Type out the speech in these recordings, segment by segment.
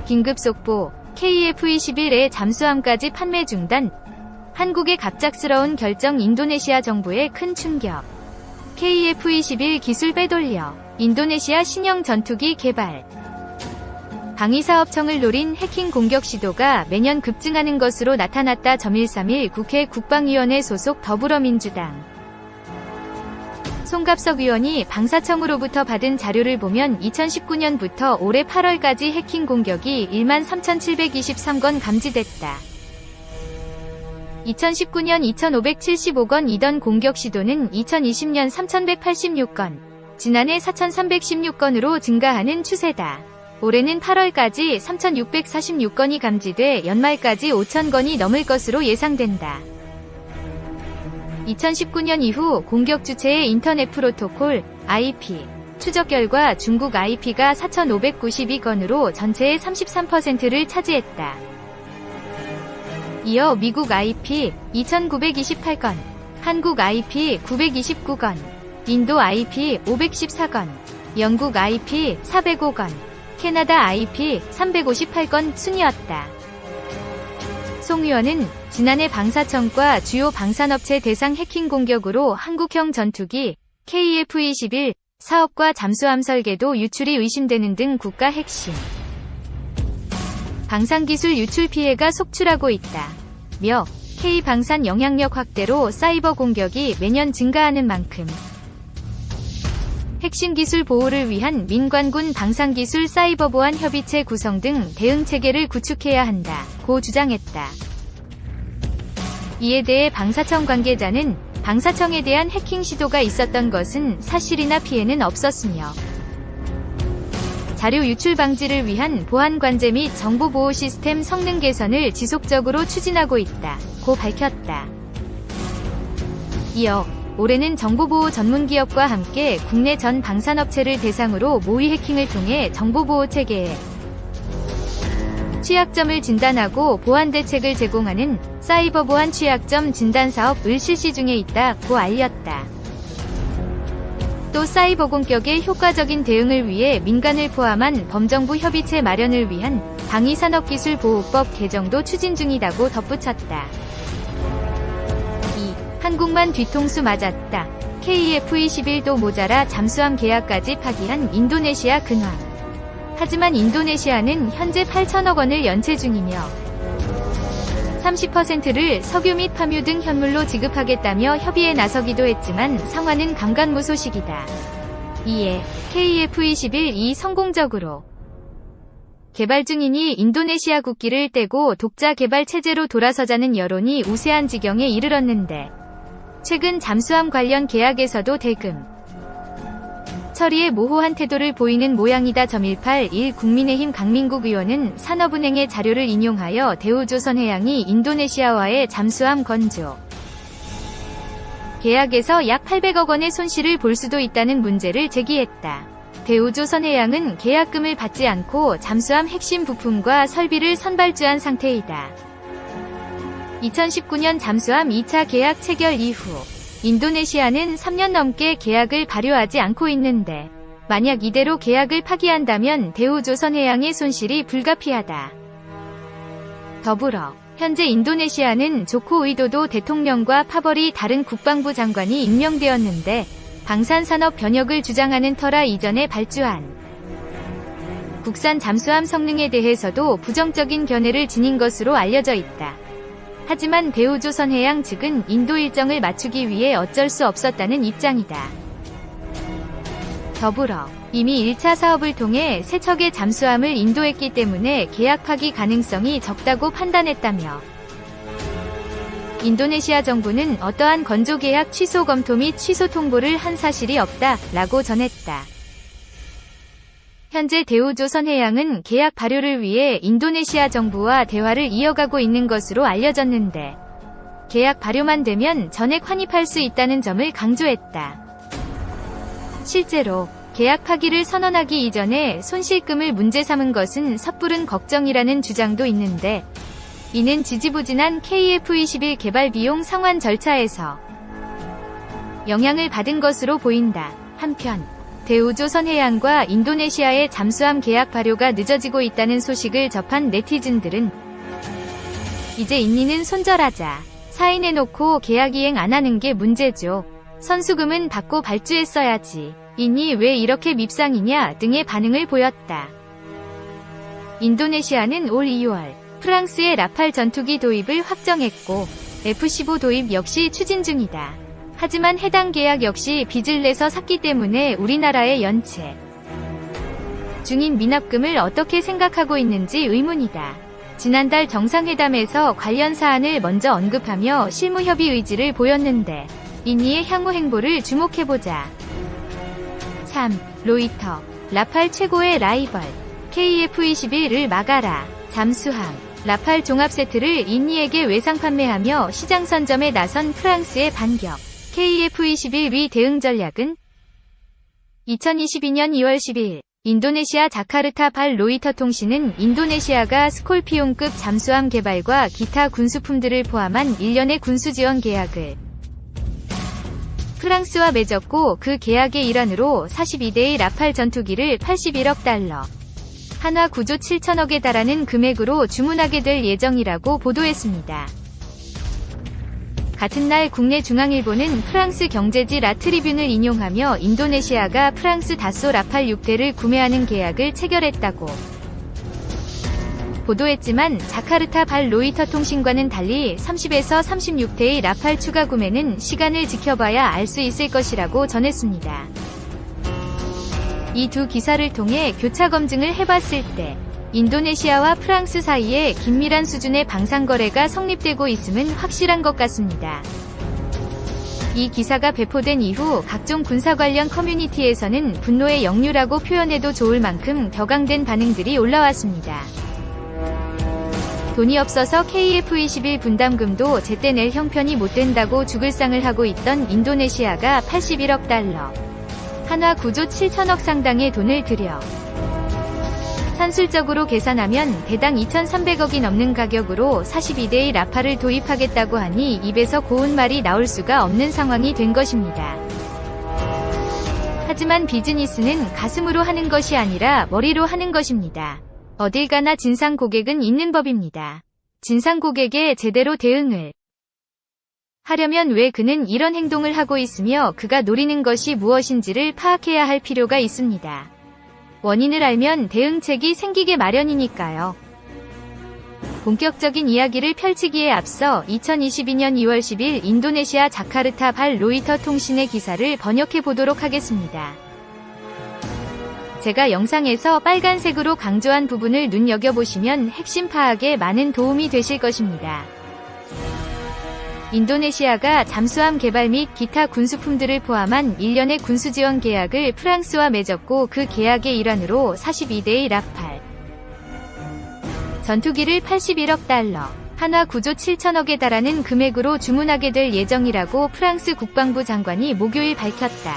긴급 속보, KF-21의 잠수함까지 판매 중단. 한국의 갑작스러운 결정 인도네시아 정부에 큰 충격. KF-21 기술 빼돌려 인도네시아 신형 전투기 개발. 방위사업청을 노린 해킹 공격 시도가 매년 급증하는 것으로 나타났다. 131 국회 국방위원회 소속 더불어민주당 송갑석 의원이 방사청으로부터 받은 자료를 보면 2019년부터 올해 8월까지 해킹 공격이 13,723건 감지됐다. 2019년 2,575건이던 공격 시도는 2020년 3,186건, 지난해 4,316건으로 증가하는 추세다. 올해는 8월까지 3,646건이 감지돼 연말까지 5,000건이 넘을 것으로 예상된다. 2019년 이후 공격 주체의 인터넷 프로토콜, IP, 추적 결과 중국 IP가 4,592건으로 전체의 33%를 차지했다. 이어 미국 IP 2,928건, 한국 IP 929건, 인도 IP 514건, 영국 IP 405건, 캐나다 IP 358건 순이었다. 송 의원은 지난해 방사청과 주요 방산업체 대상 해킹 공격으로 한국형 전투기 KF-21 사업과 잠수함 설계도 유출이 의심되는 등 국가 핵심 방산기술 유출 피해가 속출하고 있다. 며 K방산 영향력 확대로 사이버 공격이 매년 증가하는 만큼 핵심 기술 보호를 위한 민관군 방산기술 사이버 보안 협의체 구성 등 대응 체계를 구축해야 한다고 주장했다. 이에 대해 방사청 관계자는 방사청에 대한 해킹 시도가 있었던 것은 사실이나 피해는 없었으며 자료 유출 방지를 위한 보안 관제 및 정보 보호 시스템 성능 개선을 지속적으로 추진하고 있다고 밝혔다. 이어 올해는 정보보호 전문기업과 함께 국내 전 방산업체를 대상으로 모의 해킹을 통해 정보보호 체계에 취약점을 진단하고 보안 대책을 제공하는 사이버 보안 취약점 진단 사업을 실시 중에 있다고 알렸다. 또 사이버 공격의 효과적인 대응을 위해 민간을 포함한 범정부 협의체 마련을 위한 방위산업기술보호법 개정도 추진 중이다고 덧붙였다. 한국만 뒤통수 맞았다. KF-21도 모자라 잠수함 계약까지 파기한 인도네시아 근황. 하지만 인도네시아는 현재 8천억 원을 연체 중이며 30%를 석유 및 파묘 등 현물로 지급하겠다며 협의에 나서기도 했지만 상황은 감감무소식이다. 이에 KF-21이 성공적으로 개발 중이니 인도네시아 국기를 떼고 독자 개발 체제로 돌아서자는 여론이 우세한 지경에 이르렀는데 최근 잠수함 관련 계약에서도 대금 처리에 모호한 태도를 보이는 모양이다. 181 국민의힘 강민국 의원은 산업은행의 자료를 인용하여 대우조선해양이 인도네시아와의 잠수함 건조 계약에서 약 800억 원의 손실을 볼 수도 있다는 문제를 제기했다. 대우조선해양은 계약금을 받지 않고 잠수함 핵심 부품과 설비를 선발주한 상태이다. 2019년 잠수함 2차 계약 체결 이후 인도네시아는 3년 넘게 계약을 발효하지 않고 있는데 만약 이대로 계약을 파기한다면 대우조선해양의 손실이 불가피하다. 더불어 현재 인도네시아는 조코 위도도 대통령과 파벌이 다른 국방부 장관이 임명되었는데 방산산업 변혁을 주장하는 터라 이전에 발주한 국산 잠수함 성능에 대해서도 부정적인 견해를 지닌 것으로 알려져 있다. 하지만 대우조선해양 측은 인도 일정을 맞추기 위해 어쩔 수 없었다는 입장이다. 더불어 이미 1차 사업을 통해 3척의 잠수함을 인도했기 때문에 계약 파기 가능성이 적다고 판단했다며 인도네시아 정부는 어떠한 건조 계약 취소 검토 및 취소 통보를 한 사실이 없다라고 전했다. 현재 대우조선해양은 계약 발효를 위해 인도네시아 정부와 대화를 이어가고 있는 것으로 알려졌는데 계약 발효만 되면 전액 환입할 수 있다는 점을 강조했다. 실제로 계약 파기를 선언하기 이전에 손실금을 문제 삼은 것은 섣부른 걱정이라는 주장도 있는데 이는 지지부진한 KF-21 개발 비용 상환 절차에서 영향을 받은 것으로 보인다. 한편 대우조선해양과 인도네시아의 잠수함 계약 발효가 늦어지고 있다는 소식을 접한 네티즌들은 이제 인니는 손절하자. 사인해놓고 계약 이행 안 하는 게 문제죠. 선수금은 받고 발주했어야지. 인니 왜 이렇게 밉상이냐 등의 반응을 보였다. 인도네시아는 올 2월 프랑스의 라팔 전투기 도입을 확정했고 F-15 도입 역시 추진 중이다. 하지만 해당 계약 역시 빚을 내서 샀기 때문에 우리나라의 연체 중인 미납금을 어떻게 생각하고 있는지 의문이다. 지난달 정상회담에서 관련 사안을 먼저 언급하며 실무협의 의지를 보였는데 인니의 향후 행보를 주목해보자. 3. 로이터. 라팔 최고의 라이벌. KF-21을 막아라. 잠수함. 라팔 종합 세트를 인니에게 외상 판매하며 시장 선점에 나선 프랑스의 반격. KF-21위 대응 전략은 2022년 2월 10일 인도네시아 자카르타 발 로이터 통신은 인도네시아가 스콜피온급 잠수함 개발과 기타 군수품들을 포함한 1년의 군수 지원 계약을 프랑스와 맺었고 그 계약의 일환으로 42대의 라팔 전투기를 81억 달러, 한화 9조 7천억에 달하는 금액으로 주문하게 될 예정이라고 보도했습니다. 같은 날 국내 중앙일보는 프랑스 경제지 라트리뷴을 인용하며 인도네시아가 프랑스 다쏘 라팔 6대를 구매하는 계약을 체결했다고 보도했지만 자카르타 발 로이터 통신과는 달리 30에서 36대의 라팔 추가 구매는 시간을 지켜봐야 알 수 있을 것이라고 전했습니다. 이 두 기사를 통해 교차 검증을 해봤을 때 인도네시아와 프랑스 사이에 긴밀한 수준의 방산거래가 성립되고 있음은 확실한 것 같습니다. 이 기사가 배포된 이후 각종 군사 관련 커뮤니티에서는 분노의 역류라고 표현해도 좋을 만큼 격앙된 반응들이 올라왔습니다. 돈이 없어서 KF-21 분담금도 제때 낼 형편이 못 된다고 죽을상을 하고 있던 인도네시아가 81억 달러, 한화 9조 7천억 상당의 돈을 들여 산술적으로 계산하면 대당 2,300억이 넘는 가격으로 42대의 라팔을 도입하겠다고 하니 입에서 고운 말이 나올 수가 없는 상황이 된 것입니다. 하지만 비즈니스는 가슴으로 하는 것이 아니라 머리로 하는 것입니다. 어딜 가나 진상 고객은 있는 법입니다. 진상 고객에 제대로 대응을 하려면 왜 그는 이런 행동을 하고 있으며 그가 노리는 것이 무엇인지를 파악해야 할 필요가 있습니다. 원인을 알면 대응책이 생기게 마련이니까요. 본격적인 이야기를 펼치기에 앞서 2022년 2월 10일 인도네시아 자카르타 발 로이터 통신의 기사를 번역해 보도록 하겠습니다. 제가 영상에서 빨간색으로 강조한 부분을 눈여겨보시면 핵심 파악에 많은 도움이 되실 것입니다. 인도네시아가 잠수함 개발 및 기타 군수품들을 포함한 1년의 군수지원 계약을 프랑스와 맺었고 그 계약의 일환으로 42대의 라팔 전투기를 81억 달러, 한화 9조 7천억에 달하는 금액으로 주문하게 될 예정이라고 프랑스 국방부 장관이 목요일 밝혔다.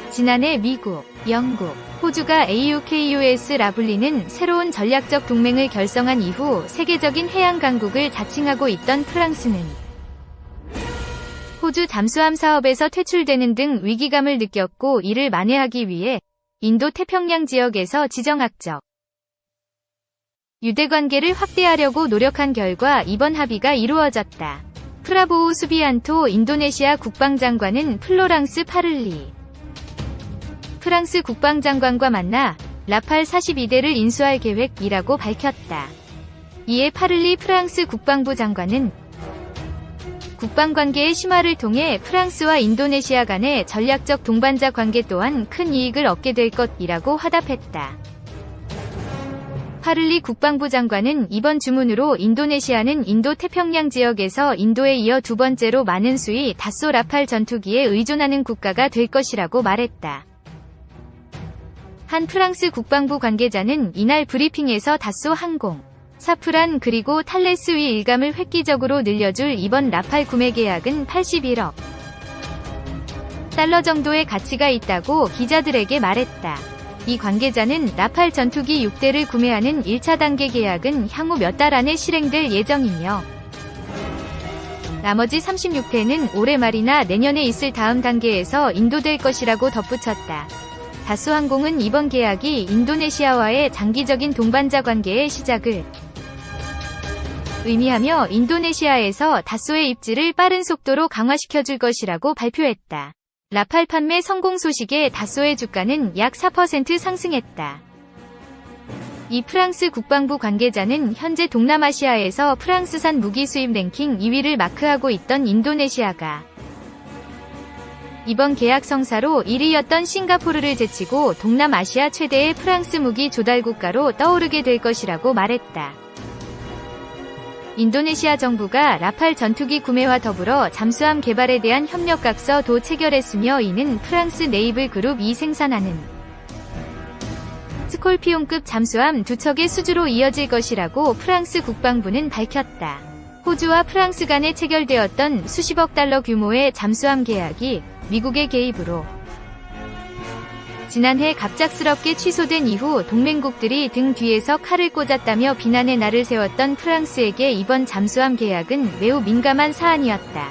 지난해 미국, 영국, 호주가 AUKUS라 불리는 새로운 전략적 동맹을 결성한 이후 세계적인 해양 강국을 자칭하고 있던 프랑스는 호주 잠수함 사업에서 퇴출되는 등 위기감을 느꼈고 이를 만회하기 위해 인도 태평양 지역에서 지정학적 유대관계를 확대하려고 노력한 결과 이번 합의가 이루어졌다. 프라보우 수비안토 인도네시아 국방장관은 플로랑스 파를리 프랑스 국방장관과 만나 라팔 42대를 인수할 계획이라고 밝혔다. 이에 파를리 프랑스 국방부 장관은 국방관계의 심화를 통해 프랑스와 인도네시아 간의 전략적 동반자 관계 또한 큰 이익을 얻게 될 것이라고 화답했다. 파를리 국방부 장관은 이번 주문으로 인도네시아는 인도-태평양 지역에서 인도에 이어 두 번째로 많은 수의 다쏘 라팔 전투기에 의존하는 국가가 될 것이라고 말했다. 한 프랑스 국방부 관계자는 이날 브리핑에서 다쏘 항공, 사프란 그리고 탈레스 위 일감을 획기적으로 늘려줄 이번 라팔 구매 계약은 81억 달러 정도의 가치가 있다고 기자들에게 말했다. 이 관계자는 라팔 전투기 6대를 구매하는 1차 단계 계약은 향후 몇 달 안에 실행될 예정이며 나머지 36회는 올해 말이나 내년에 있을 다음 단계에서 인도될 것이라고 덧붙였다. 다스항공은 이번 계약이 인도네시아와의 장기적인 동반자 관계의 시작을 의미하며 인도네시아에서 다소의 입지를 빠른 속도로 강화시켜줄 것이라고 발표했다. 라팔 판매 성공 소식에 다소의 주가는 약 4% 상승했다. 이 프랑스 국방부 관계자는 현재 동남아시아에서 프랑스산 무기 수입 랭킹 2위를 마크하고 있던 인도네시아가 이번 계약 성사로 1위였던 싱가포르를 제치고 동남아시아 최대의 프랑스 무기 조달 국가로 떠오르게 될 것이라고 말했다. 인도네시아 정부가 라팔 전투기 구매와 더불어 잠수함 개발에 대한 협력각서도 체결했으며 이는 프랑스 네이블 그룹이 생산하는 스콜피온급 잠수함 2척의 수주로 이어질 것이라고 프랑스 국방부는 밝혔다. 호주와 프랑스 간에 체결되었던 수십억 달러 규모의 잠수함 계약이 미국의 개입으로 지난해 갑작스럽게 취소된 이후 동맹국들이 등 뒤에서 칼을 꽂았다며 비난의 날을 세웠던 프랑스에게 이번 잠수함 계약은 매우 민감한 사안이었다.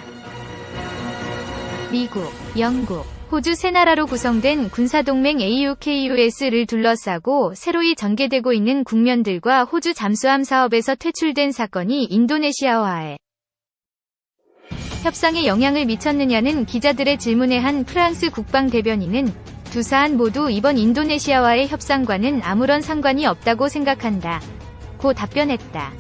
미국, 영국, 호주 세 나라로 구성된 군사동맹 AUKUS를 둘러싸고 새로이 전개되고 있는 국면들과 호주 잠수함 사업에서 퇴출된 사건이 인도네시아와의 협상에 영향을 미쳤느냐는 기자들의 질문에 한 프랑스 국방 대변인은 두 사안 모두 이번 인도네시아와의 협상과는 아무런 상관이 없다고 생각한다 고 답변했다.